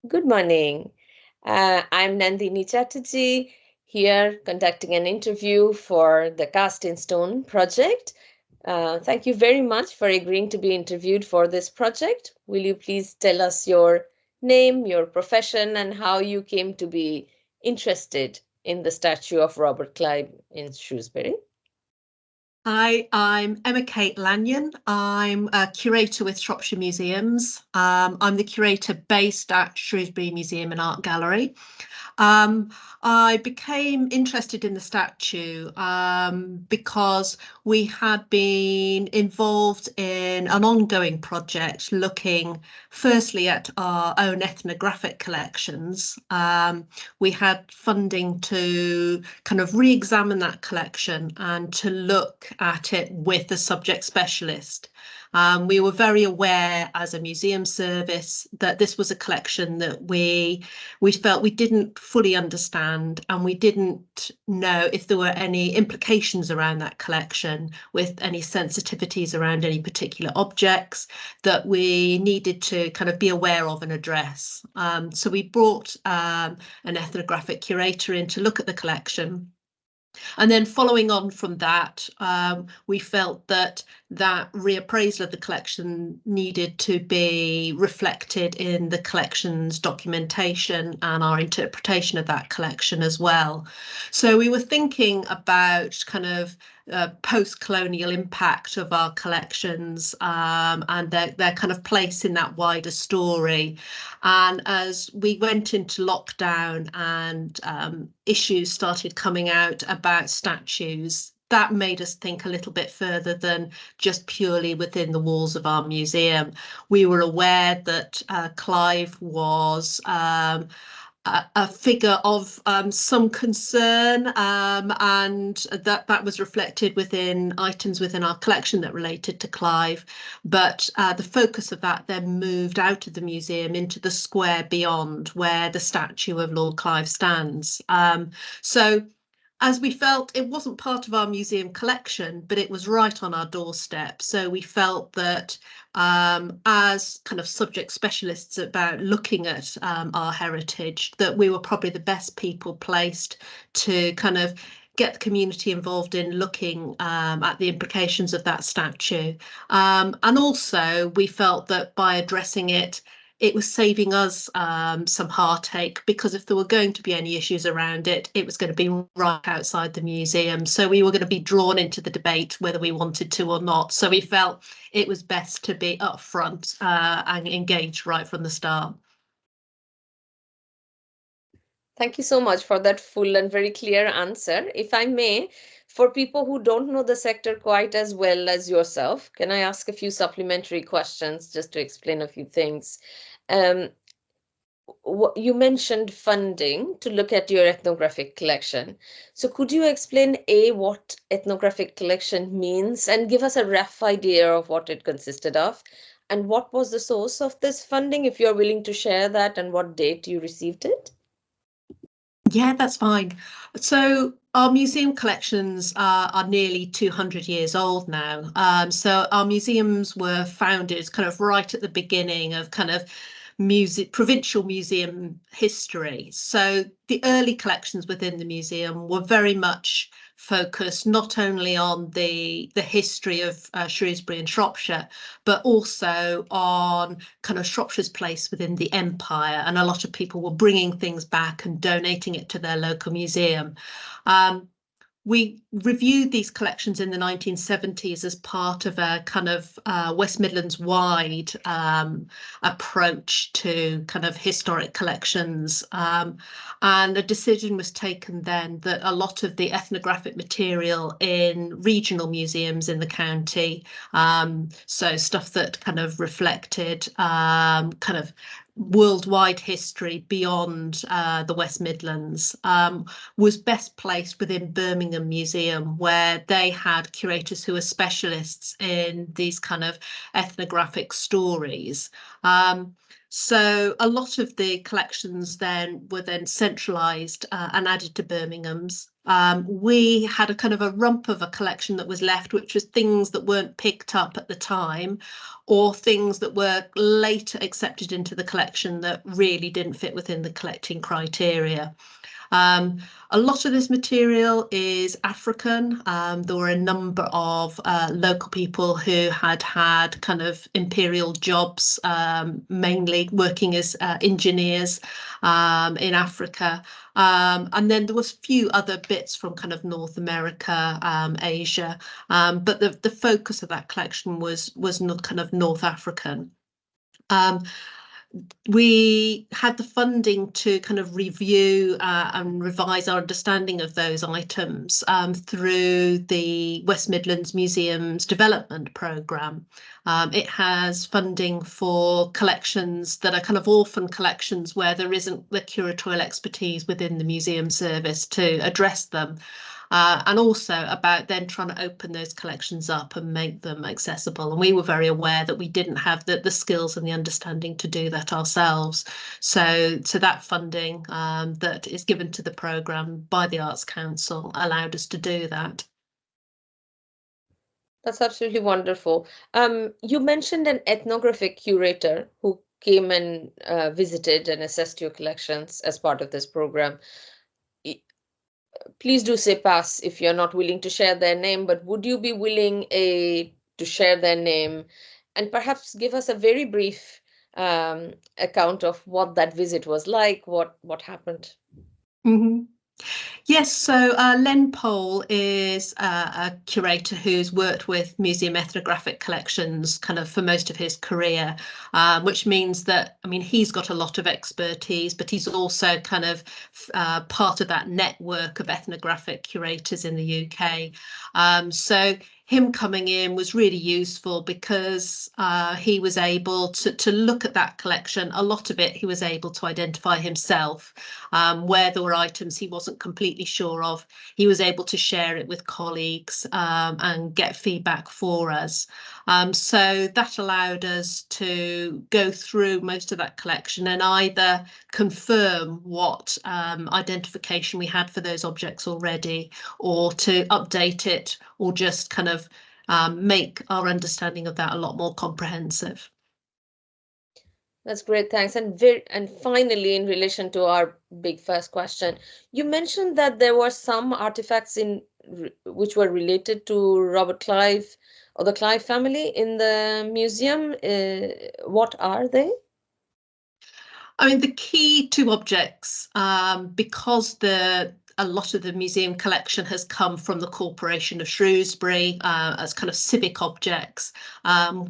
Good morning. I'm Nandini Chatterjee, here conducting an interview for the Cast in Stone project. Thank you very much for agreeing to be interviewed for this project. Will you please tell us your name, your profession, and how you came to be interested in the statue of Robert Clive in Shrewsbury? Hi, I'm Kate Lanyon. I'm a curator with Shropshire Museums. I'm the curator based at Shrewsbury Museum and Art Gallery. Um, I became interested in the statue because we had been involved in an ongoing project looking firstly at our own ethnographic collections. We had funding to kind of re-examine that collection and to look at it with a subject specialist. We were very aware as a museum service that this was a collection that we felt we didn't fully understand, and we didn't know if there were any implications around that collection with any sensitivities around any particular objects that we needed to kind of be aware of and address. So we brought an ethnographic curator in to look at the collection. And then following on from that, we felt that reappraisal of the collection needed to be reflected in the collection's documentation and our interpretation of that collection as well. So we were thinking about kind of post-colonial impact of our collections and their kind of place in that wider story. And as we went into lockdown and issues started coming out about statues, that made us think a little bit further than just purely within the walls of our museum. We were aware that Clive was a figure of some concern, and that was reflected within items within our collection that related to Clive. But the focus of that then moved out of the museum into the square beyond, where the statue of Lord Clive stands. So as we felt it wasn't part of our museum collection, but it was right on our doorstep. So we felt that as kind of subject specialists about looking at our heritage, that we were probably the best people placed to kind of get the community involved in looking at the implications of that statue. And also we felt that by addressing it, it was saving us some heartache, because if there were going to be any issues around it, it was going to be right outside the museum. So we were going to be drawn into the debate whether we wanted to or not. So we felt it was best to be upfront and engaged right from the start. Thank you so much for that full and very clear answer. If I may, for people who don't know the sector quite as well as yourself, can I ask a few supplementary questions just to explain a few things? Um, you mentioned funding to look at your ethnographic collection. So could you explain what ethnographic collection means and give us a rough idea of what it consisted of? And what was the source of this funding, if you're willing to share that, and what date you received it? Yeah, that's fine. So our museum collections are nearly 200 years old now. So our museums were founded kind of right at the beginning of kind of provincial museum history. So the early collections within the museum were very much focused not only on the history of Shrewsbury and Shropshire, but also on kind of Shropshire's place within the empire. And a lot of people were bringing things back and donating it to their local museum. We reviewed these collections in the 1970s as part of a kind of West Midlands wide approach to kind of historic collections. And a decision was taken then that a lot of the ethnographic material in regional museums in the county, so stuff that kind of reflected kind of worldwide history beyond the West Midlands, was best placed within Birmingham Museum, where they had curators who were specialists in these kind of ethnographic stories. So a lot of the collections then were centralised and added to Birmingham's. We had a kind of a rump of a collection that was left, which was things that weren't picked up at the time, or things that were later accepted into the collection that really didn't fit within the collecting criteria. A lot of this material is African. There were a number of local people who had had kind of imperial jobs, mainly working as engineers in Africa. And then there was a few other bits from kind of North America, Asia, but the focus of that collection was not kind of North African. We had the funding to kind of review and revise our understanding of those items through the West Midlands Museums Development Programme. It has funding for collections that are kind of orphan collections where there isn't the curatorial expertise within the museum service to address them. And also about then trying to open those collections up and make them accessible. And we were very aware that we didn't have the skills and the understanding to do that ourselves. So that funding that is given to the programme by the Arts Council allowed us to do that. That's absolutely wonderful. You mentioned an ethnographic curator who came and visited and assessed your collections as part of this program. Please do say pass if you're not willing to share their name, but would you be willing to share their name and perhaps give us a very brief account of what that visit was like, what happened? Mm-hmm. Yes, so Len Pole is a curator who's worked with museum ethnographic collections kind of for most of his career, which means that, I mean, he's got a lot of expertise, but he's also kind of part of that network of ethnographic curators in the UK. So him coming in was really useful because he was able to look at that collection. A lot of it he was able to identify himself, where there were items he wasn't completely sure of. He was able to share it with colleagues and get feedback for us. So that allowed us to go through most of that collection and either confirm what identification we had for those objects already, or to update it, or just kind of make our understanding of that a lot more comprehensive. That's great, thanks. And finally, in relation to our big first question, you mentioned that there were some artifacts which were related to Robert Clive or the Clive family in the museum. What are they? I mean, the key two objects, because a lot of the museum collection has come from the Corporation of Shrewsbury as kind of civic objects.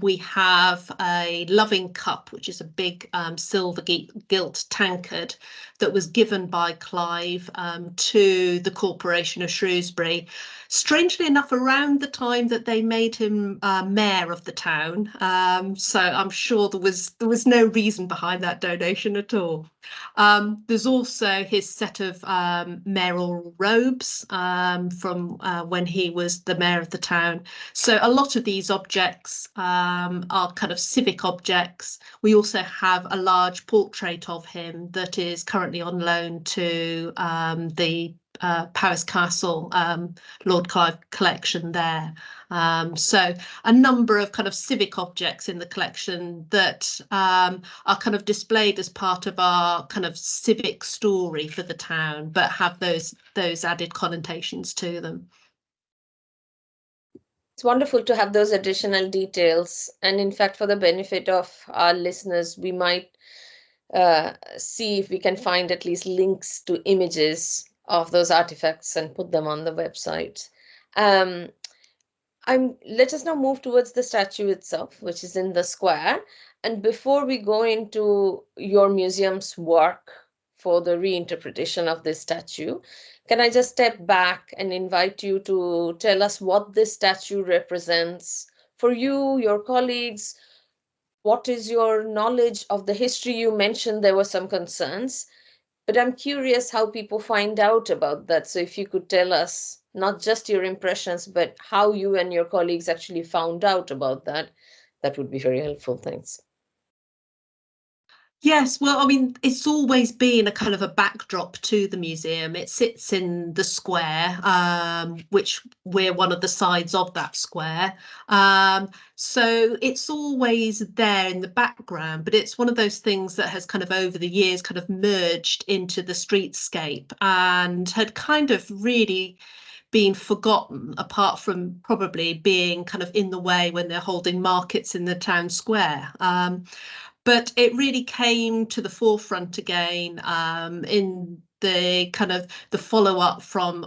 We have a loving cup, which is a big silver gilt tankard that was given by Clive to the Corporation of Shrewsbury. Strangely enough, around the time that they made him mayor of the town. So I'm sure there was no reason behind that donation at all. There's also his set of mayoral robes from when he was the mayor of the town. So a lot of these objects are kind of civic objects. We also have a large portrait of him that is currently on loan to the Powis Castle Lord Clive collection there. So a number of kind of civic objects in the collection that are kind of displayed as part of our kind of civic story for the town, but have those added connotations to them. It's wonderful to have those additional details. And in fact, for the benefit of our listeners, we might see if we can find at least links to images of those artifacts and put them on the website. Let us now move towards the statue itself, which is in the square. And before we go into your museum's work for the reinterpretation of this statue, can I just step back and invite you to tell us what this statue represents for you, your colleagues? What is your knowledge of the history? You mentioned there were some concerns, but I'm curious how people find out about that. So if you could tell us not just your impressions, but how you and your colleagues actually found out about that, that would be very helpful. Thanks. Yes, well, I mean, it's always been a kind of a backdrop to the museum. It sits in the square, which we're one of the sides of that square. So it's always there in the background, but it's one of those things that has kind of over the years kind of merged into the streetscape and had kind of really been forgotten, apart from probably being kind of in the way when they're holding markets in the town square. But it really came to the forefront again in the kind of the follow-up from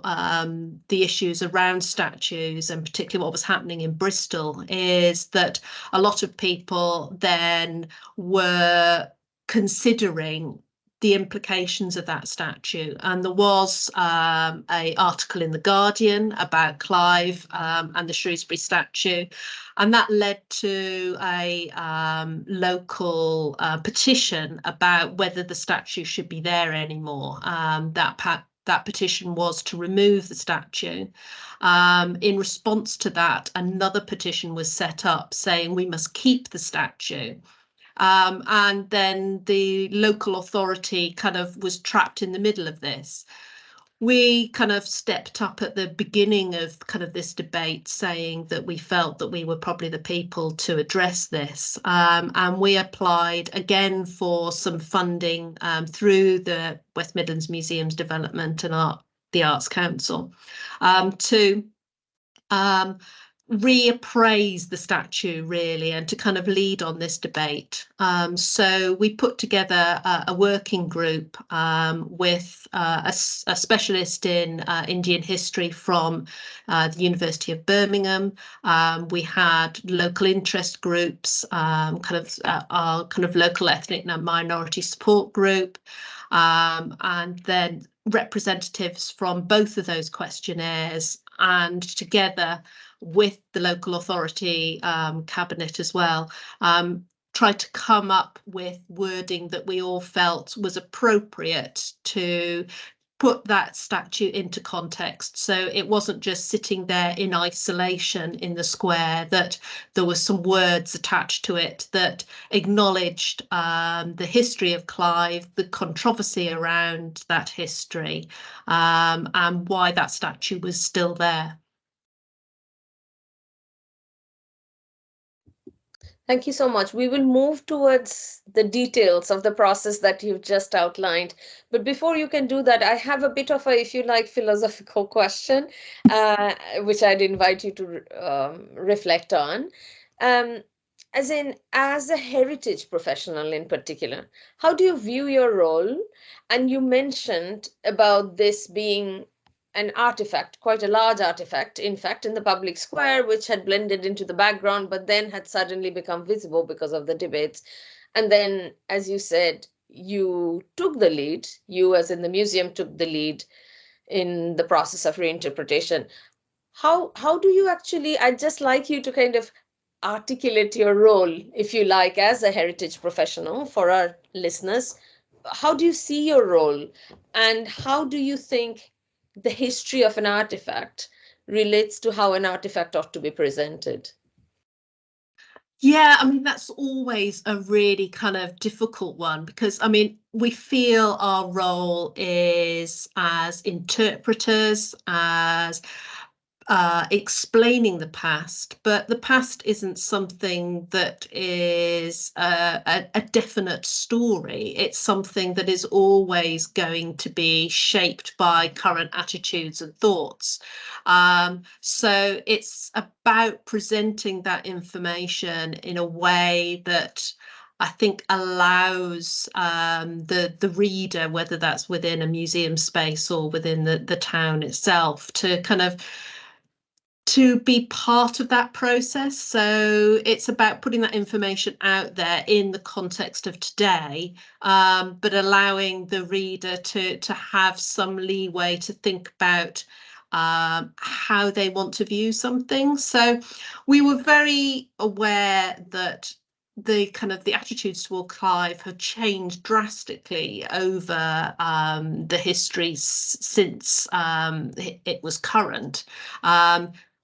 the issues around statues, and particularly what was happening in Bristol, is that a lot of people then were considering the implications of that statue. And there was a article in The Guardian about Clive and the Shrewsbury statue, and that led to a local petition about whether the statue should be there anymore. That petition was to remove the statue. In response to that, another petition was set up saying we must keep the statue. And then the local authority kind of was trapped in the middle of this. We kind of stepped up at the beginning of kind of this debate, saying that we felt that we were probably the people to address this. And we applied again for some funding through the West Midlands Museums Development and the Arts Council to reappraise the statue, really, and to kind of lead on this debate. So we put together a working group with a specialist in Indian history from the University of Birmingham. We had local interest groups, our kind of local ethnic minority support group, and then representatives from both of those questionnaires, and together with the local authority cabinet as well, tried to come up with wording that we all felt was appropriate to put that statue into context. So it wasn't just sitting there in isolation in the square, that there were some words attached to it that acknowledged the history of Clive, the controversy around that history, and why that statue was still there. Thank you so much. We will move towards the details of the process that you've just outlined. But before you can do that, I have a bit of a, if you like, philosophical question, which I'd invite you to reflect on. As a heritage professional in particular, how do you view your role? And you mentioned about this being an artifact, quite a large artifact, in fact, in the public square, which had blended into the background, but then had suddenly become visible because of the debates. And then, as you said, you took the lead, you as in the museum took the lead in the process of reinterpretation. How do you actually, I'd just like you to kind of articulate your role, if you like, as a heritage professional for our listeners. How do you see your role, and how do you think the history of an artifact relates to how an artifact ought to be presented? Yeah, I mean, that's always a really kind of difficult one, because, I mean, we feel our role is as interpreters, as explaining the past, but the past isn't something that is a definite story. It's something that is always going to be shaped by current attitudes and thoughts. So it's about presenting that information in a way that I think allows the reader, whether that's within a museum space or within the town itself, to kind of to be part of that process. So it's about putting that information out there in the context of today, but allowing the reader to have some leeway to think about how they want to view something. So we were very aware that the kind of the attitudes toward Clive have changed drastically over the history since it was current.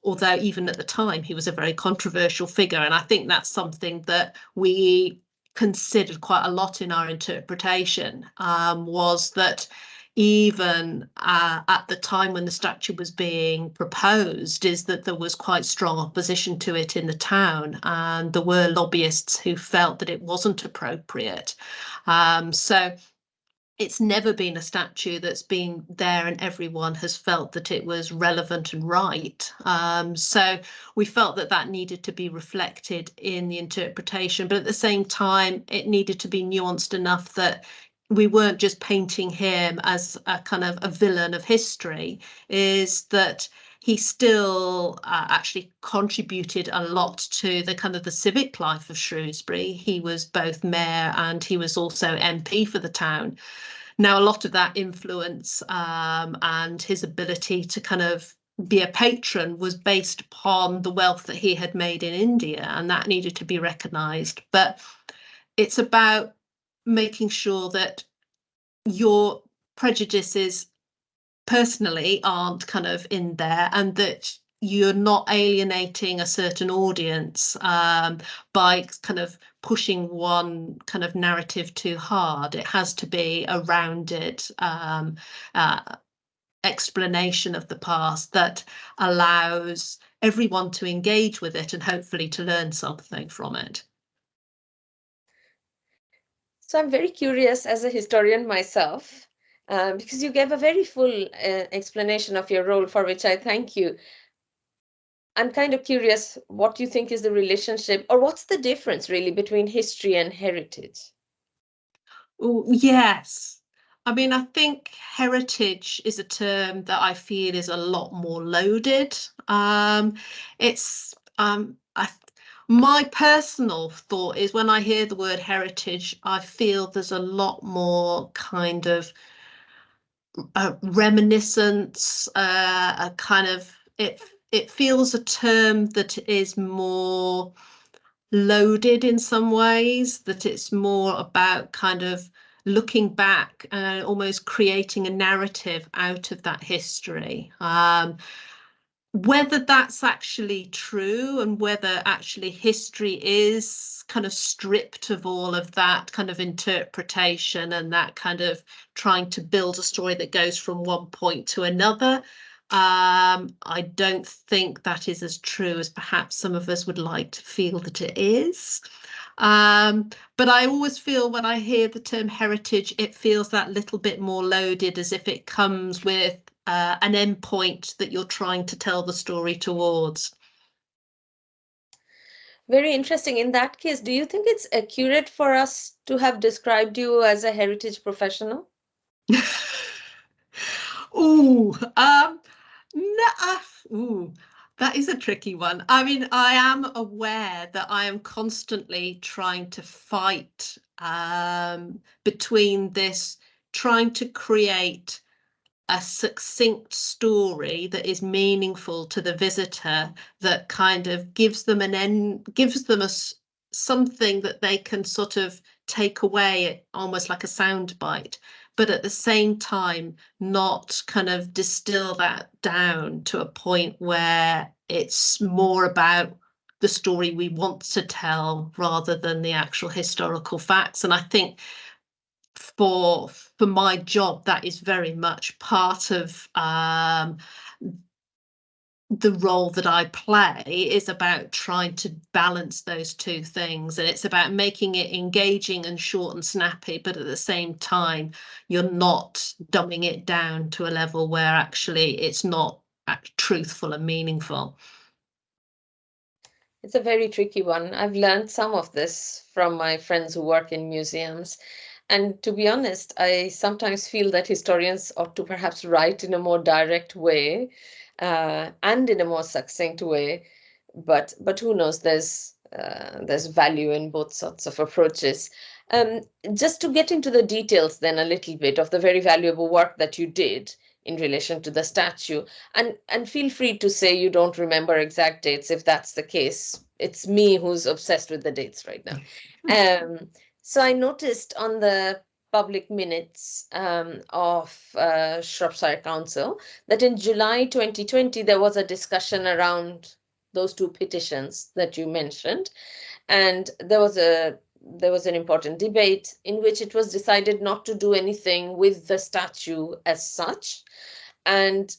Although even at the time he was a very controversial figure, and I think that's something that we considered quite a lot in our interpretation was that even at the time when the statue was being proposed, is that there was quite strong opposition to it in the town, and there were lobbyists who felt that it wasn't appropriate. So it's never been a statue that's been there and everyone has felt that it was relevant and right. So we felt that that needed to be reflected in the interpretation, but at the same time, it needed to be nuanced enough that we weren't just painting him as a kind of a villain of history, is that he still actually contributed a lot to the kind of the civic life of Shrewsbury. He was both mayor and he was also MP for the town. Now, a lot of that influence and his ability to kind of be a patron was based upon the wealth that he had made in India, and that needed to be recognised. But it's about making sure that your prejudices personally aren't kind of in there, and that you're not alienating a certain audience by kind of pushing one kind of narrative too hard. It has to be a rounded explanation of the past that allows everyone to engage with it and hopefully to learn something from it. So I'm very curious as a historian myself, because you gave a very full explanation of your role, for which I thank you. I'm kind of curious what you think is the relationship, or what's the difference really between history and heritage? Oh, yes. I mean, I think heritage is a term that I feel is a lot more loaded. My personal thought is when I hear the word heritage, I feel there's a lot more kind of reminiscence, a kind of it feels a term that is more loaded in some ways, that it's more about kind of looking back and almost creating a narrative out of that history. Whether that's actually true and whether actually history is kind of stripped of all of that kind of interpretation and that kind of trying to build a story that goes from one point to another, I don't think that is as true as perhaps some of us would like to feel that it is. But I always feel when I hear the term heritage, it feels that little bit more loaded, as if it comes with an endpoint that you're trying to tell the story towards. Very interesting. In that case, do you think it's accurate for us to have described you as a heritage professional? Ooh, ooh, that is a tricky one. I mean, I am aware that I am constantly trying to fight between this, trying to create a succinct story that is meaningful to the visitor, that kind of gives them something that they can sort of take away, almost like a sound bite, but at the same time not kind of distill that down to a point where it's more about the story we want to tell rather than the actual historical facts. And I think for my job, that is very much part of the role that I play, is about trying to balance those two things. And it's about making it engaging and short and snappy, but at the same time, you're not dumbing it down to a level where actually it's not truthful and meaningful. It's a very tricky one. I've learned some of this from my friends who work in museums. And to be honest, I sometimes feel that historians ought to perhaps write in a more direct way and in a more succinct way. But who knows? There's value in both sorts of approaches. Just to get into the details then a little bit of the very valuable work that you did in relation to the statue, and feel free to say you don't remember exact dates if that's the case. It's me who's obsessed with the dates right now. So I noticed on the public minutes of Shropshire Council that in July 2020 there was a discussion around those two petitions that you mentioned, and there was a there was an important debate in which it was decided not to do anything with the statue as such. And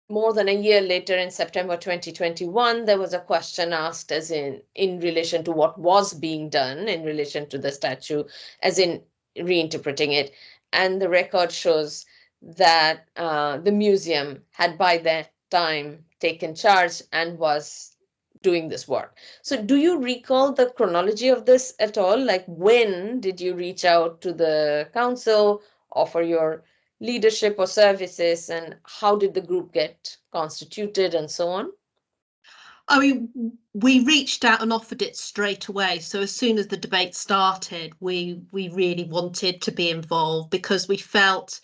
more than a year later, in September 2021, there was a question asked as in relation to what was being done in relation to the statue, as in reinterpreting it. And the record shows that the museum had by that time taken charge and was doing this work. So do you recall the chronology of this at all? Like, when did you reach out to the council, offer your leadership or services, and how did the group get constituted and so on? I mean, we reached out and offered it straight away. So as soon as the debate started, we really wanted to be involved, because we felt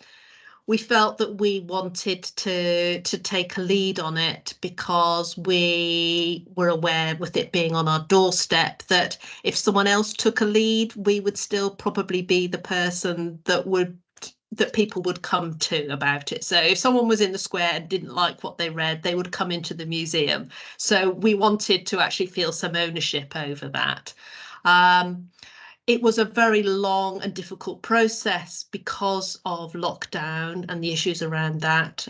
that we wanted to take a lead on it, because we were aware, with it being on our doorstep, that if someone else took a lead, we would still probably be the person that people would come to about it. So if someone was in the square and didn't like what they read, they would come into the museum. So we wanted to actually feel some ownership over that. It was a very long and difficult process because of lockdown and the issues around that.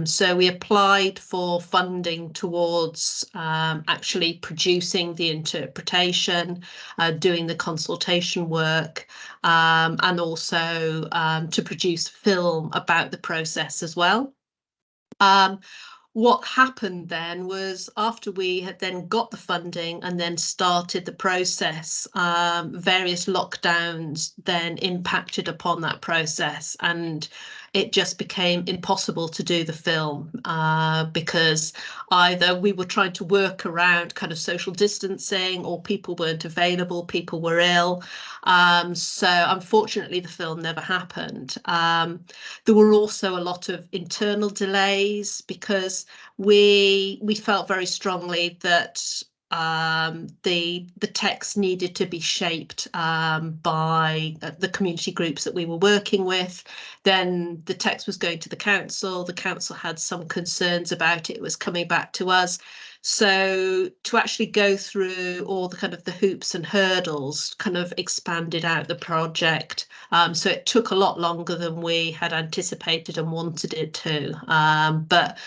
So we applied for funding towards actually producing the interpretation, doing the consultation work, and also to produce film about the process as well. What happened then was, after we had then got the funding and then started the process, various lockdowns then impacted upon that process, and it just became impossible to do the film because either we were trying to work around kind of social distancing, or people weren't available, people were ill. So unfortunately, the film never happened. There were also a lot of internal delays, because we felt very strongly that the text needed to be shaped by the community groups that we were working with. Then the text was going to the council. The council had some concerns about it. It was coming back to us. So to actually go through all the kind of the hoops and hurdles kind of expanded out the project. So it took a lot longer than we had anticipated and wanted it to. But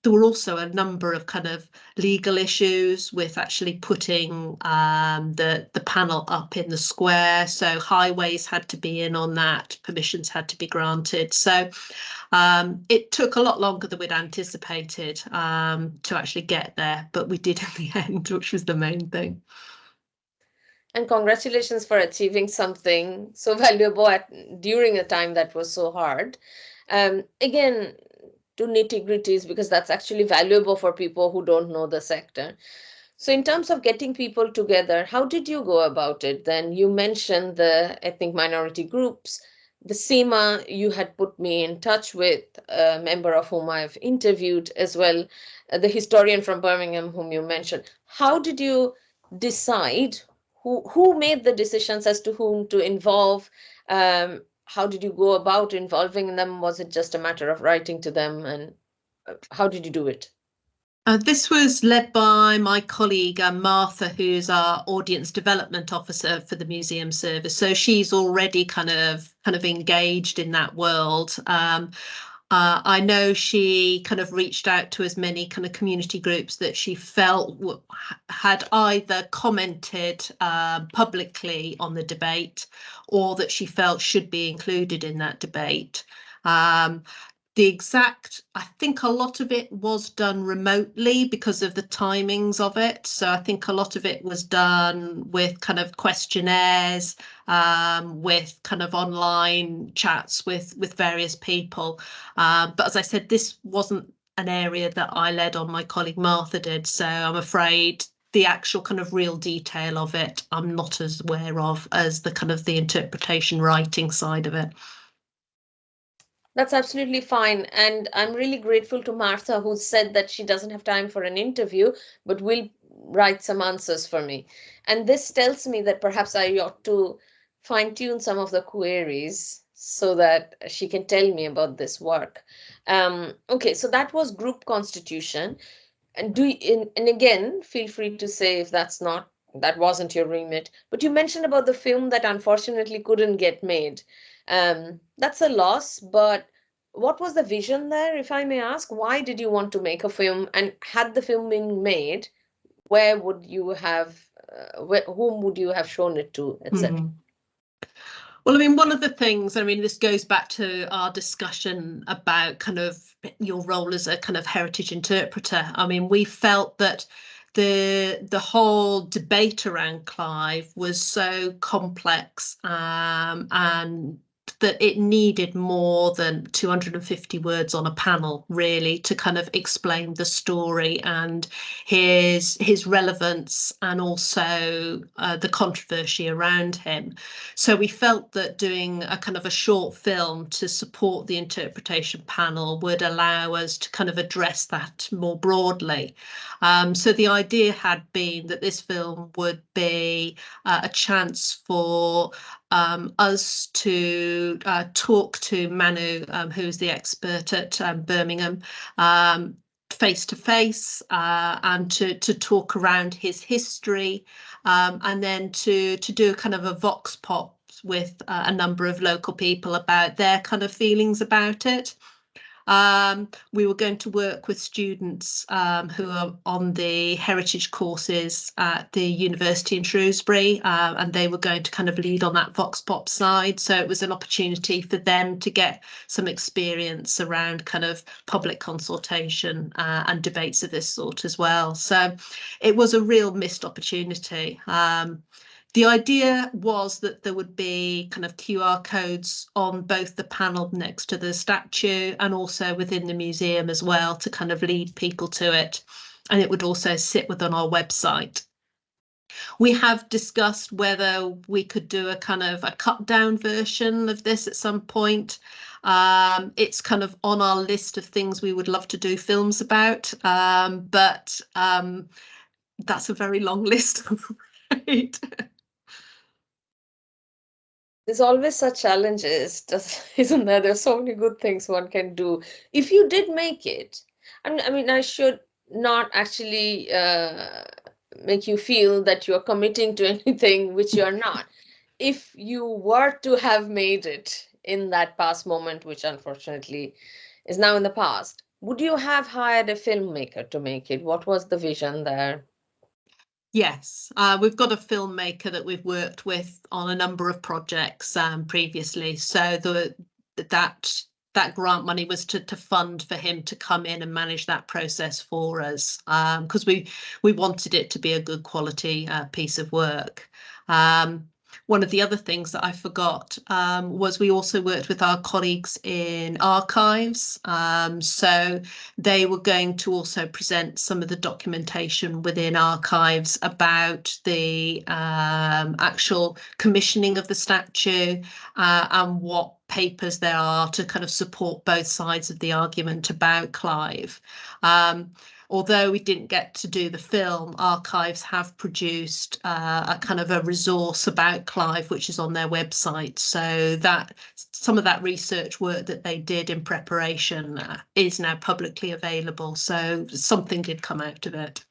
there were also a number of kind of legal issues with actually putting the panel up in the square. So highways had to be in on that, permissions had to be granted. So it took a lot longer than we'd anticipated to actually get there, but we did in the end, which was the main thing. And congratulations for achieving something so valuable during a time that was so hard. Again, to nitty-gritties, because that's actually valuable for people who don't know the sector. So in terms of getting people together, how did you go about it? Then you mentioned the ethnic minority groups, the SEMA. You had put me in touch with a member of whom I've interviewed as well, the historian from Birmingham whom you mentioned. How did you decide who made the decisions as to whom to involve? How did you go about involving them? Was it just a matter of writing to them, and how did you do it? This was led by my colleague Martha, who's our audience development officer for the museum service. So she's already kind of engaged in that world. I know she kind of reached out to as many kind of community groups that she felt had either commented publicly on the debate, or that she felt should be included in that debate. I think a lot of it was done remotely because of the timings of it. So I think a lot of it was done with kind of questionnaires, with kind of online chats with various people. But as I said, this wasn't an area that I led on, my colleague Martha did. So I'm afraid the actual kind of real detail of it, I'm not as aware of as the kind of the interpretation writing side of it. That's absolutely fine. And I'm really grateful to Martha, who said that she doesn't have time for an interview, but will write some answers for me. And this tells me that perhaps I ought to fine-tune some of the queries so that she can tell me about this work. Okay, so that was group constitution. And again, feel free to say if that's not that wasn't your remit. But you mentioned about the film that unfortunately couldn't get made. That's a loss, but what was the vision there, if I may ask? Why did you want to make a film? And had the film been made, where would you have, whom would you have shown it to, etc.? Well, I mean, one of the things, I mean, this goes back to our discussion about kind of your role as a kind of heritage interpreter. I mean, we felt that the whole debate around Clive was so complex, and that it needed more than 250 words on a panel, really, to kind of explain the story and his relevance, and also the controversy around him. So we felt that doing a kind of a short film to support the interpretation panel would allow us to kind of address that more broadly. So the idea had been that this film would be a chance for us to talk to Manu, who's the expert at Birmingham, face to face, and to talk around his history, and then to do a kind of a vox pop with a number of local people about their kind of feelings about it. We were going to work with students who are on the heritage courses at the university in Shrewsbury, and they were going to kind of lead on that vox pop side. So it was an opportunity for them to get some experience around kind of public consultation and debates of this sort as well. So it was a real missed opportunity. The idea was that there would be kind of QR codes on both the panel next to the statue and also within the museum as well, to kind of lead people to it. And it would also sit within our website. We have discussed whether we could do a kind of a cut down version of this at some point. It's kind of on our list of things we would love to do films about, but that's a very long list, I'm afraid. There's always such challenges, isn't there? There's so many good things one can do. If you did make it, I mean, I should not actually make you feel that you're committing to anything which you're not. If you were to have made it in that past moment, which unfortunately is now in the past, would you have hired a filmmaker to make it? What was the vision there? Yes, we've got a filmmaker that we've worked with on a number of projects previously. So that grant money was to fund for him to come in and manage that process for us, because we wanted it to be a good quality piece of work. One of the other things that I forgot was we also worked with our colleagues in archives. So they were going to also present some of the documentation within archives about the actual commissioning of the statue, and what papers there are to kind of support both sides of the argument about Clive. Although we didn't get to do the film, archives have produced a kind of a resource about Clive, which is on their website. So that some of that research work that they did in preparation is now publicly available. So something did come out of it.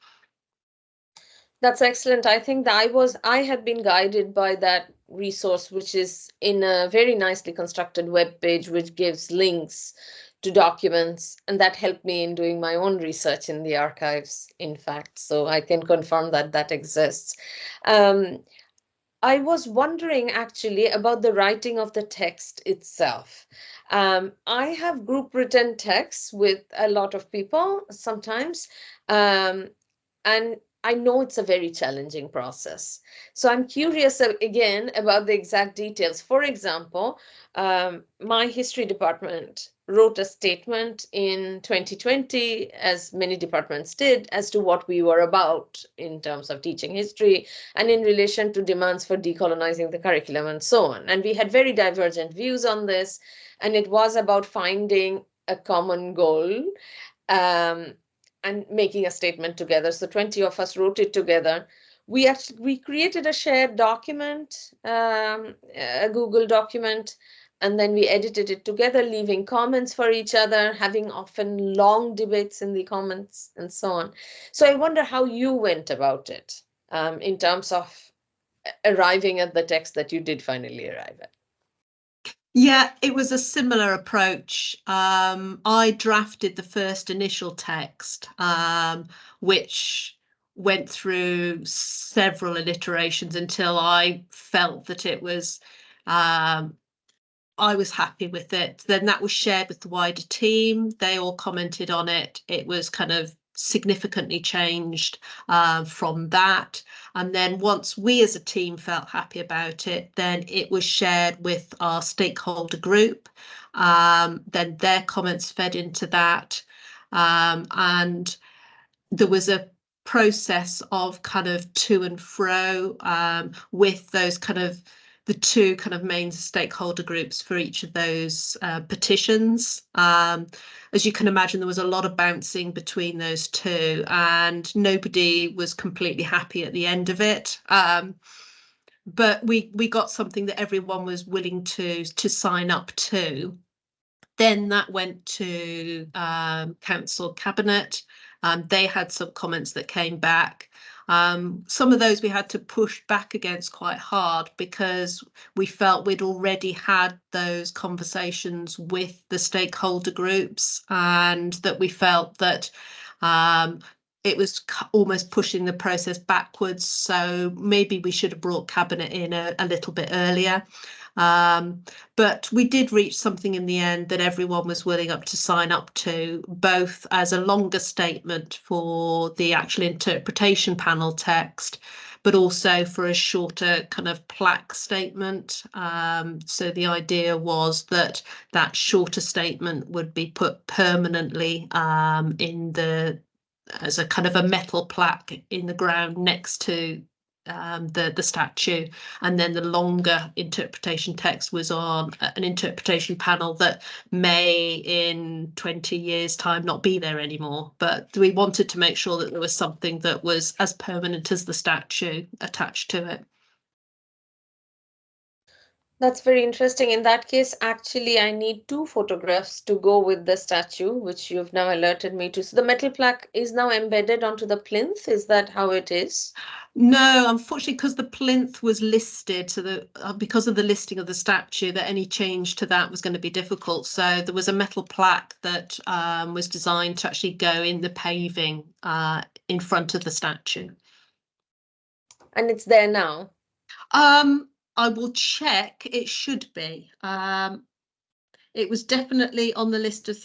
That's excellent. I think that I have been guided by that resource, which is in a very nicely constructed web page, which gives links to documents, and that helped me in doing my own research in the archives, in fact. So I can confirm that that exists. I was wondering actually about the writing of the text itself. I have group written texts with a lot of people sometimes, and I know it's a very challenging process. So I'm curious again about the exact details. For example, my history department wrote a statement in 2020, as many departments did, as to what we were about in terms of teaching history and in relation to demands for decolonizing the curriculum and so on. And we had very divergent views on this, and it was about finding a common goal and making a statement together. So 20 of us wrote it together. We created a shared document, a Google document, and then we edited it together, leaving comments for each other, having often long debates in the comments and so on. So I wonder how you went about it. in terms of arriving at the text that you did finally arrive at? Yeah, it was a similar approach. I drafted the first initial text, which went through several iterations until I felt that it was, I was happy with it. Then that was shared with the wider team. They all commented on it. It was kind of significantly changed from that. And then once we as a team felt happy about it, then it was shared with our stakeholder group. Then their comments fed into that. And there was a process of kind of to and fro with those kind of the two kind of main stakeholder groups for each of those petitions. As you can imagine, there was a lot of bouncing between those two, and nobody was completely happy at the end of it. But we got something that everyone was willing to sign up to. Then that went to council cabinet. They had some comments that came back. Some of those we had to push back against quite hard because we felt we'd already had those conversations with the stakeholder groups, and that we felt that it was almost pushing the process backwards. So maybe we should have brought cabinet in a little bit earlier. But we did reach something in the end that everyone was willing up to sign up to, both as a longer statement for the actual interpretation panel text, but also for a shorter kind of plaque statement. So the idea was that that shorter statement would be put permanently in as a kind of a metal plaque in the ground next to the statue, and then the longer interpretation text was on an interpretation panel that may in 20 years time not be there anymore, but we wanted to make sure that there was something that was as permanent as the statue attached to it. That's very interesting. In that case, actually, I need two photographs to go with the statue, which you've now alerted me to. So the metal plaque is now embedded onto the plinth. Is that how it is? No, unfortunately, because the plinth was listed, so because of the listing of the statue, that any change to that was going to be difficult. So there was a metal plaque that was designed to actually go in the paving in front of the statue. And it's there now? I will check. It should be. It was definitely on the list of,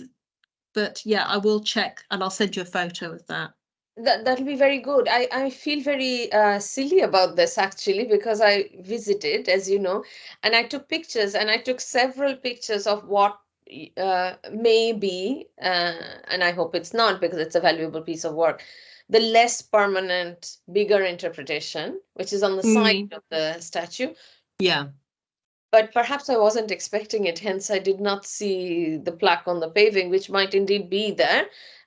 but yeah, I will check and I'll send you a photo of that. That'll be very good. I feel very silly about this actually, because I visited, as you know, and I took pictures, and I took several pictures of what may be, and I hope it's not because it's a valuable piece of work, the less permanent, bigger interpretation, which is on the side of the statue. Yeah. But perhaps I wasn't expecting it, hence I did not see the plaque on the paving, which might indeed be there.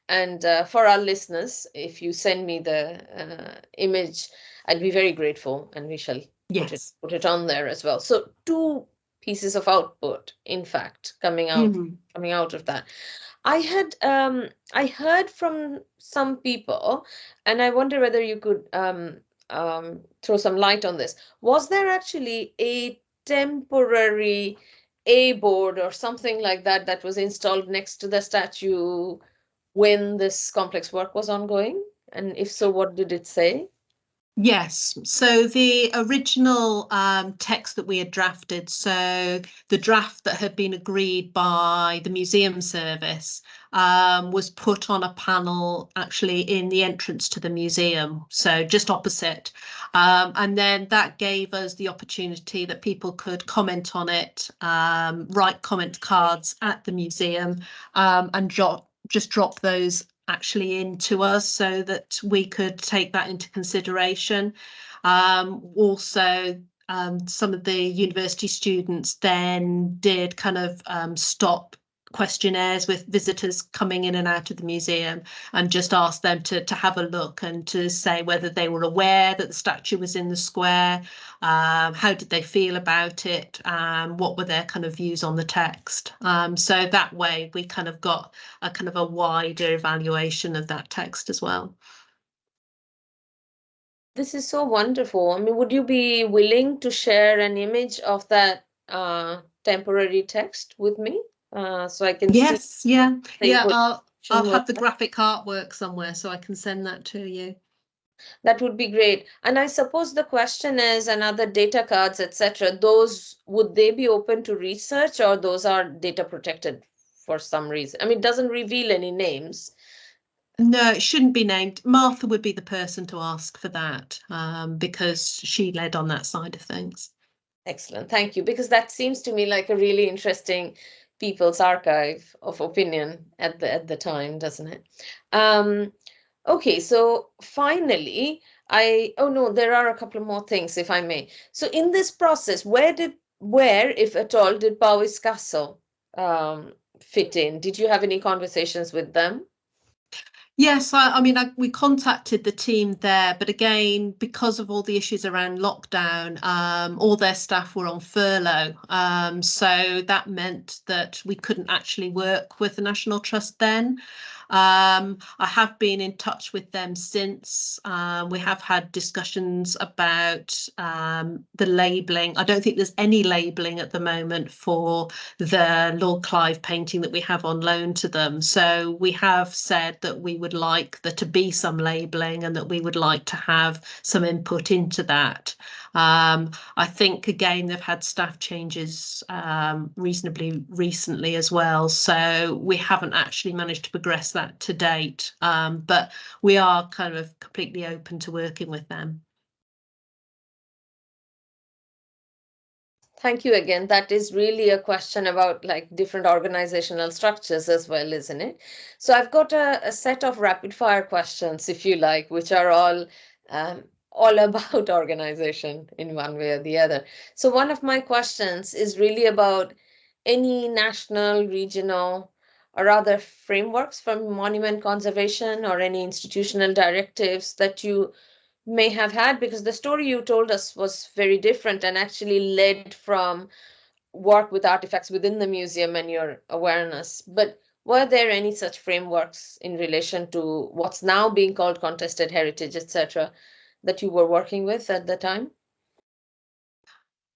And for our listeners, if you send me the image, I'd be very grateful, and we shall put it on there as well. So two pieces of output, in fact, coming out of that. I heard from some people, and I wonder whether you could throw some light on this. Was there actually a temporary board or something like that that was installed next to the statue when this complex work was ongoing? And if so, what did it say? Yes, so the original text that we had drafted, so the draft that had been agreed by the museum service was put on a panel actually in the entrance to the museum, so just opposite. And then that gave us the opportunity that people could comment on it, write comment cards at the museum, and just drop those actually into us so that we could take that into consideration. Also, some of the university students then did kind of stop questionnaires with visitors coming in and out of the museum and just asked them to have a look and to say whether they were aware that the statue was in the square, how did they feel about it, what were their kind of views on the text. So that way we kind of got a kind of a wider evaluation of that text as well. This is so wonderful. I mean, would you be willing to share an image of that temporary text with me so I can see Yes, yeah, the yeah. I'll implementation was? have the graphic artwork somewhere so I can send that to you. That would be great. And I suppose the question is, another data cards, etc. Those, would they be open to research, or those are data protected for some reason? I mean, it doesn't reveal any names. No, it shouldn't be named. Martha would be the person to ask for that, because she led on that side of things. Excellent. Thank you. Because that seems to me like a really interesting people's archive of opinion at the time, doesn't it? Um, okay, so finally, oh no, there are a couple more things, if I may. So in this process, where, if at all, did Powys Castle fit in? Did you have any conversations with them? Yes, I mean, we contacted the team there, but again, because of all the issues around lockdown, all their staff were on furlough. So that meant that we couldn't actually work with the National Trust then. I have been in touch with them since. We have had discussions about the labelling. I don't think there's any labelling at the moment for the Lord Clive painting that we have on loan to them. So we have said that we would like there to be some labelling and that we would like to have some input into that. I think, again, they've had staff changes reasonably recently as well. So we haven't actually managed to progress that to date, but we are kind of completely open to working with them. Thank you again. That is really a question about like different organizational structures as well, isn't it? So I've got a set of rapid fire questions, if you like, which are all about organization in one way or the other. So one of my questions is really about any national, regional, or other frameworks for monument conservation, or any institutional directives that you may have had, because the story you told us was very different and actually led from work with artifacts within the museum and your awareness. But were there any such frameworks in relation to what's now being called contested heritage, etc., that you were working with at the time?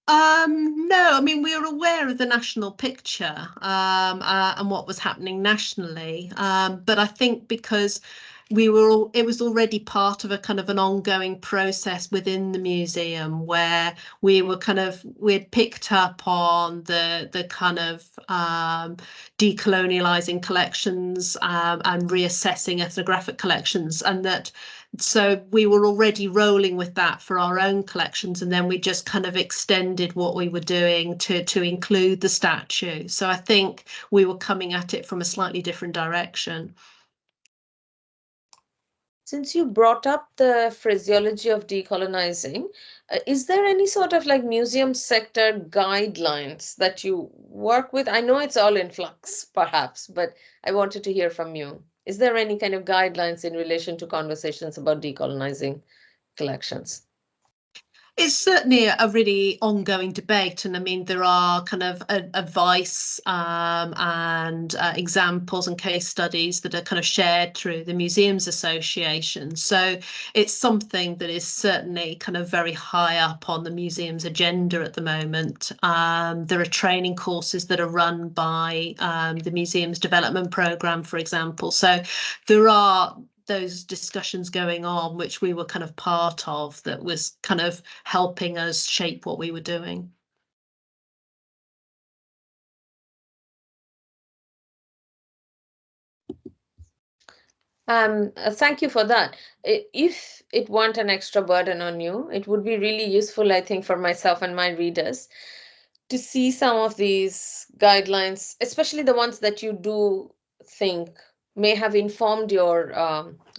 No, I mean, we were aware of the national picture and what was happening nationally. But I think because it was already part of a kind of an ongoing process within the museum where we'd picked up on the kind of decolonializing collections and reassessing ethnographic collections, and that so we were already rolling with that for our own collections, and then we just kind of extended what we were doing to include the statue. So I think we were coming at it from a slightly different direction. Since you brought up the phraseology of decolonizing, is there any sort of like museum sector guidelines that you work with? I know it's all in flux, perhaps, but I wanted to hear from you. Is there any kind of guidelines in relation to conversations about decolonizing collections? It's certainly a really ongoing debate, and I mean there are kind of advice and examples and case studies that are kind of shared through the Museums Association. So it's something that is certainly kind of very high up on the museum's agenda at the moment. There are training courses that are run by the Museums Development Programme, for example. So there are those discussions going on, which we were kind of part of, that was kind of helping us shape what we were doing. Thank you for that. If it weren't an extra burden on you, it would be really useful, I think, for myself and my readers to see some of these guidelines, especially the ones that you do think may have informed your,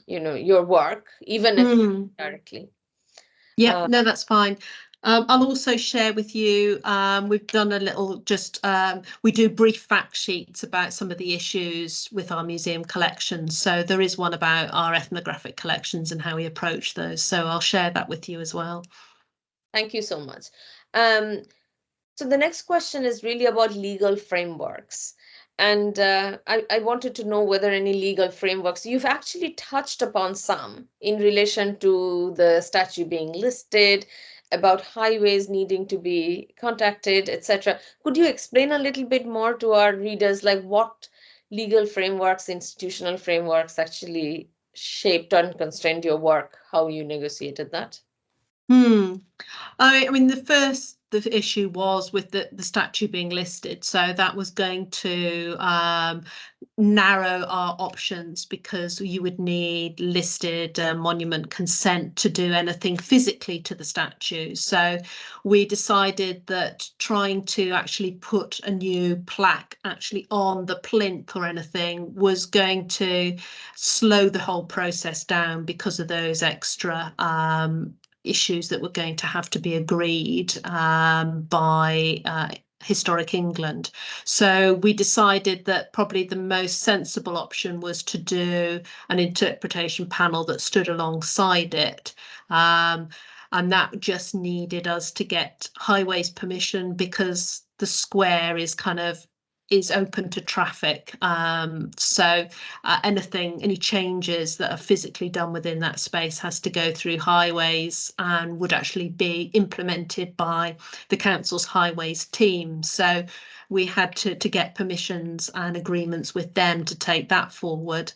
your work, even if directly. Yeah, no, that's fine. I'll also share with you, we've done a little we do brief fact sheets about some of the issues with our museum collections. So there is one about our ethnographic collections and how we approach those. So I'll share that with you as well. Thank you so much. So the next question is really about legal frameworks. And I wanted to know whether any legal frameworks, you've actually touched upon some in relation to the statue being listed, about highways needing to be contacted, etc. Could you explain a little bit more to our readers, like what legal frameworks, institutional frameworks actually shaped and constrained your work, how you negotiated that? I mean, the issue was with the statue being listed, so that was going to narrow our options because you would need listed monument consent to do anything physically to the statue. So we decided that trying to actually put a new plaque actually on the plinth or anything was going to slow the whole process down because of those extra issues that were going to have to be agreed by Historic England. So we decided that probably the most sensible option was to do an interpretation panel that stood alongside it. And that just needed us to get highways permission because the square is open to traffic. So any changes that are physically done within that space has to go through highways and would actually be implemented by the council's highways team. So we had to get permissions and agreements with them to take that forward.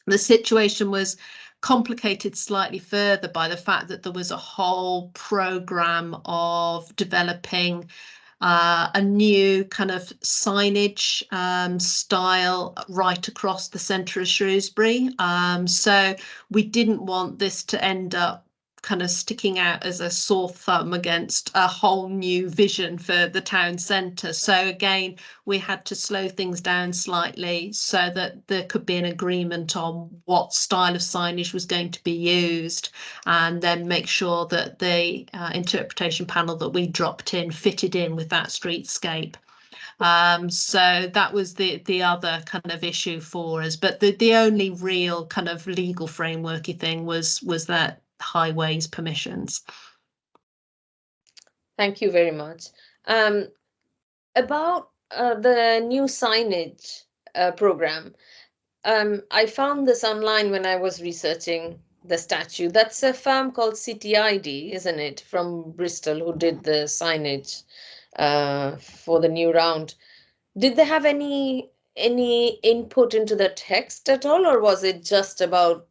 The situation was complicated slightly further by the fact that there was a whole programme of developing a new kind of signage style right across the centre of Shrewsbury. So we didn't want this to end up kind of sticking out as a sore thumb against a whole new vision for the town centre. So again, we had to slow things down slightly so that there could be an agreement on what style of signage was going to be used, and then make sure that the interpretation panel that we dropped in fitted in with that streetscape. So that was the other kind of issue for us. But the only real kind of legal frameworky thing was that highways permissions. Thank you very much. About the new signage program, I found this online when I was researching the statue. That's a firm called City ID, isn't it, from Bristol, who did the signage for the new round. Did they have any input into the text at all, or was it just about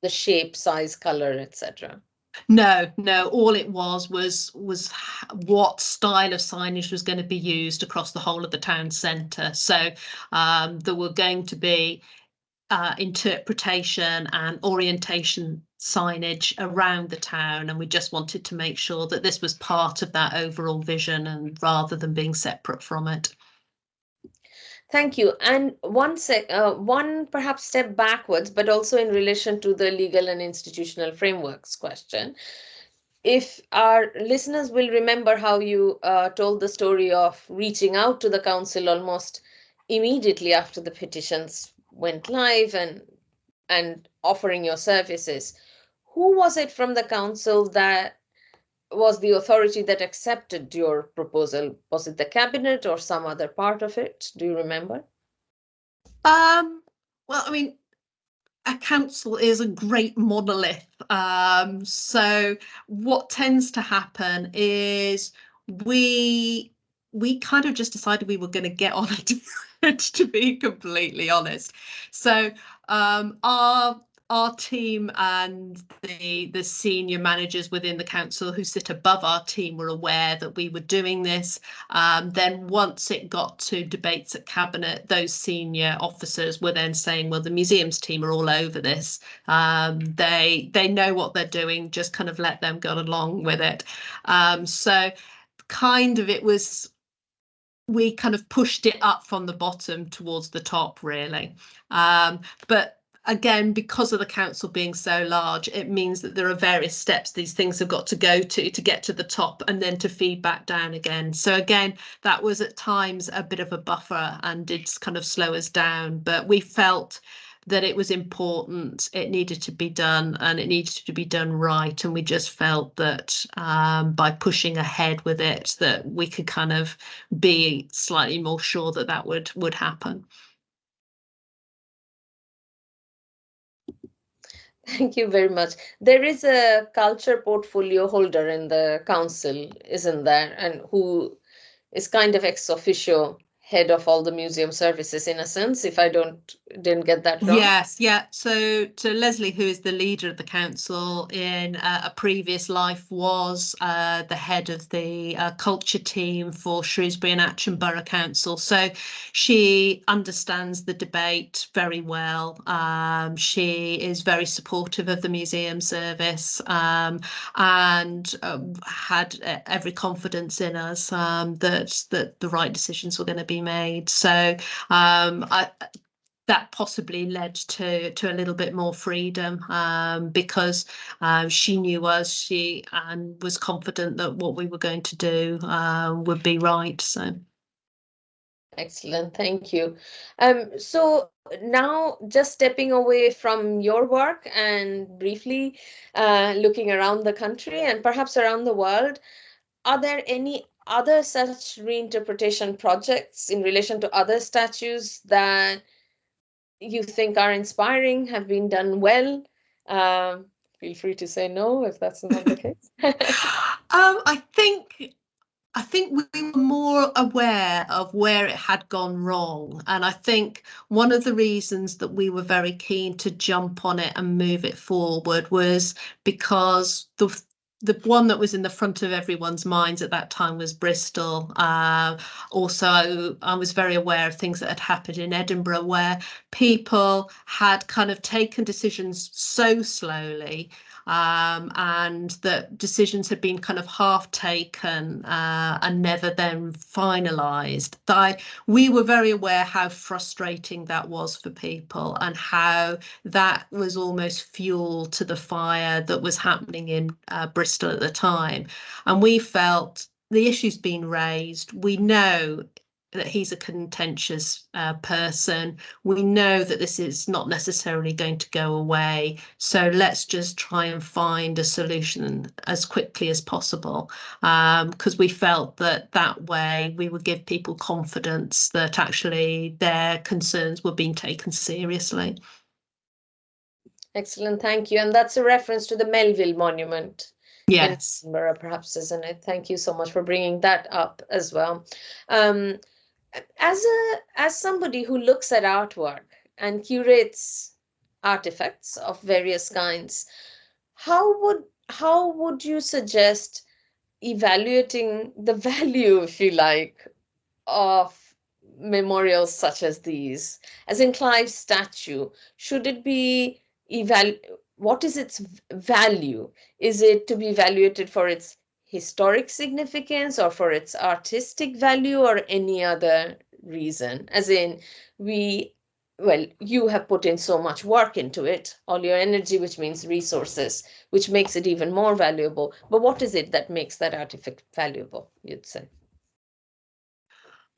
the shape, size, color, etc.? No, all it was what style of signage was going to be used across the whole of the town centre. So there were going to be interpretation and orientation signage around the town, and we just wanted to make sure that this was part of that overall vision and rather than being separate from it. Thank you. And one perhaps step backwards, but also in relation to the legal and institutional frameworks question. If our listeners will remember how you told the story of reaching out to the council almost immediately after the petitions went live and offering your services, who was it from the council that was the authority that accepted your proposal? Was it the cabinet or some other part of it? Do you remember? Well, I mean, a council is a great monolith. So what tends to happen is we kind of just decided we were going to get on it, to be completely honest. So our team and the senior managers within the council who sit above our team were aware that we were doing this. Then once it got to debates at cabinet, those senior officers were then saying, well, the museums team are all over this. They know what they're doing, just kind of let them go along with it. So kind of we kind of pushed it up from the bottom towards the top, really. But again, because of the council being so large, it means that there are various steps these things have got to go to get to the top and then to feed back down again. So again, that was at times a bit of a buffer and did kind of slow us down. But we felt that it was important, it needed to be done, and it needed to be done right. And we just felt that by pushing ahead with it, that we could kind of be slightly more sure that that would happen. Thank you very much. There is a culture portfolio holder in the council, isn't there? And who is kind of ex officio head of all the museum services in a sense, if I didn't get that wrong. Yes, yeah. So Leslie, who is the leader of the council in a previous life, was the head of the culture team for Shrewsbury and Atcham Borough Council. So she understands the debate very well. She is very supportive of the museum service, and had every confidence in us that the right decisions were going to be made. So that possibly led to a little bit more freedom, because she knew us, and was confident that what we were going to do would be right. So excellent, thank you. So now, just stepping away from your work and briefly looking around the country and perhaps around the world, are there any other such reinterpretation projects in relation to other statues that you think are inspiring, have been done well? Feel free to say no if that's not the case. I think we were more aware of where it had gone wrong. And I think one of the reasons that we were very keen to jump on it and move it forward was because the one that was in the front of everyone's minds at that time was Bristol. Also, I was very aware of things that had happened in Edinburgh, where people had kind of taken decisions so slowly, and that decisions had been kind of half taken and never then finalised. We were very aware how frustrating that was for people, and how that was almost fuel to the fire that was happening in Bristol at the time. And we felt the issue's been raised. We know that he's a contentious person. We know that this is not necessarily going to go away. So let's just try and find a solution as quickly as possible, because we felt that way we would give people confidence that actually their concerns were being taken seriously. Excellent, thank you. And that's a reference to the Melville Monument. Yes. In Edinburgh, perhaps, isn't it? Thank you so much for bringing that up as well. As somebody who looks at artwork and curates artifacts of various kinds, how would you suggest evaluating the value, if you like, of memorials such as these? As in Clive's statue, should it be what is its value? Is it to be evaluated for its historic significance, or for its artistic value, or any other reason? As in, you have put in so much work into it, all your energy, which means resources, which makes it even more valuable. But what is it that makes that artifact valuable, you'd say?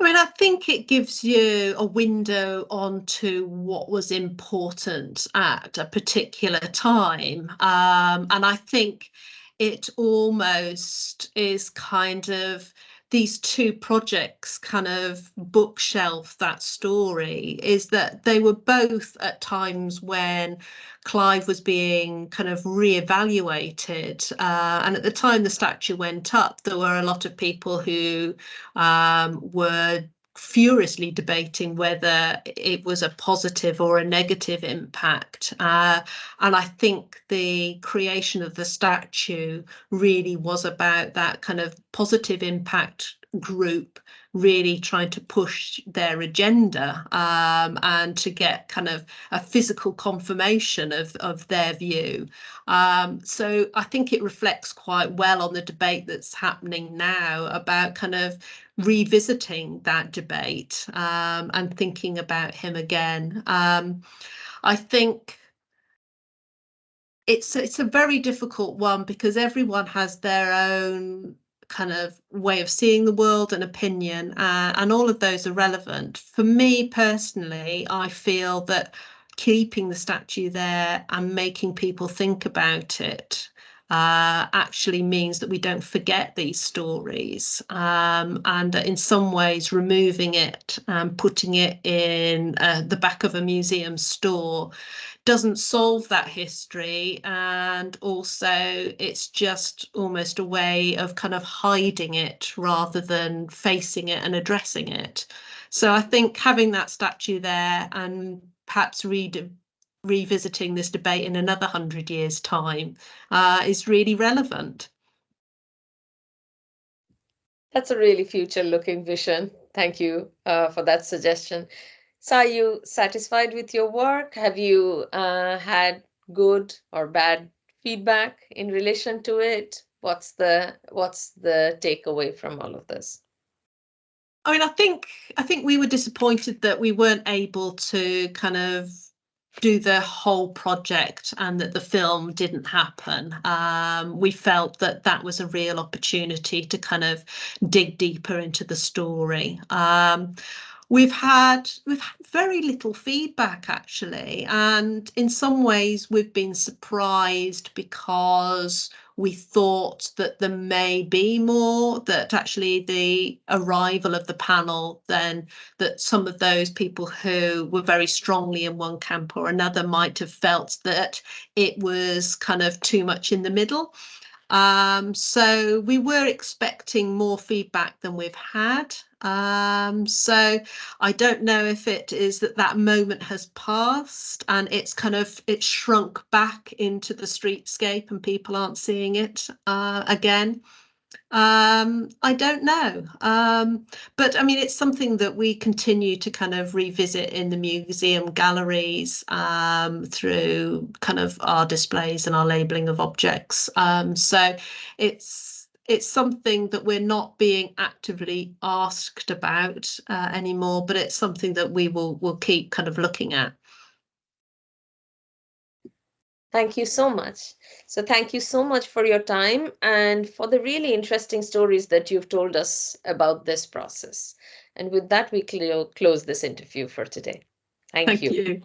I mean, I think it gives you a window onto what was important at a particular time. And I think it almost is kind of, these two projects kind of bookshelf that story, is that they were both at times when Clive was being kind of re-evaluated, and at the time the statue went up, there were a lot of people who were furiously debating whether it was a positive or a negative impact. And I think the creation of the statue really was about that kind of positive impact group really trying to push their agenda, and to get kind of a physical confirmation of their view. So I think it reflects quite well on the debate that's happening now about kind of revisiting that debate, and thinking about him again. I think it's a very difficult one, because everyone has their own kind of way of seeing the world and opinion, and all of those are relevant. For me personally, I feel that keeping the statue there and making people think about it actually means that we don't forget these stories, and in some ways removing it and putting it in the back of a museum store doesn't solve that history, and also it's just almost a way of kind of hiding it rather than facing it and addressing it. So I think having that statue there and perhaps revisiting this debate in another 100 years' time is really relevant. That's a really future-looking vision. Thank you for that suggestion. So are you satisfied with your work? Have you had good or bad feedback in relation to it? What's the takeaway from all of this? I mean, I think we were disappointed that we weren't able to kind of do the whole project and that the film didn't happen. We felt that that was a real opportunity to kind of dig deeper into the story. We've had very little feedback actually, and in some ways we've been surprised because we thought that there may be more, that actually the arrival of the panel, then that some of those people who were very strongly in one camp or another might have felt that it was kind of too much in the middle. So we were expecting more feedback than we've had. So I don't know if it is that moment has passed and it's shrunk back into the streetscape and people aren't seeing it again. I don't know. But I mean, it's something that we continue to kind of revisit in the museum galleries through kind of our displays and our labeling of objects. So it's something that we're not being actively asked about anymore, but it's something that we'll keep kind of looking at. Thank you so much. So thank you so much for your time and for the really interesting stories that you've told us about this process. And with that, we close this interview for today. Thank you. Thank you.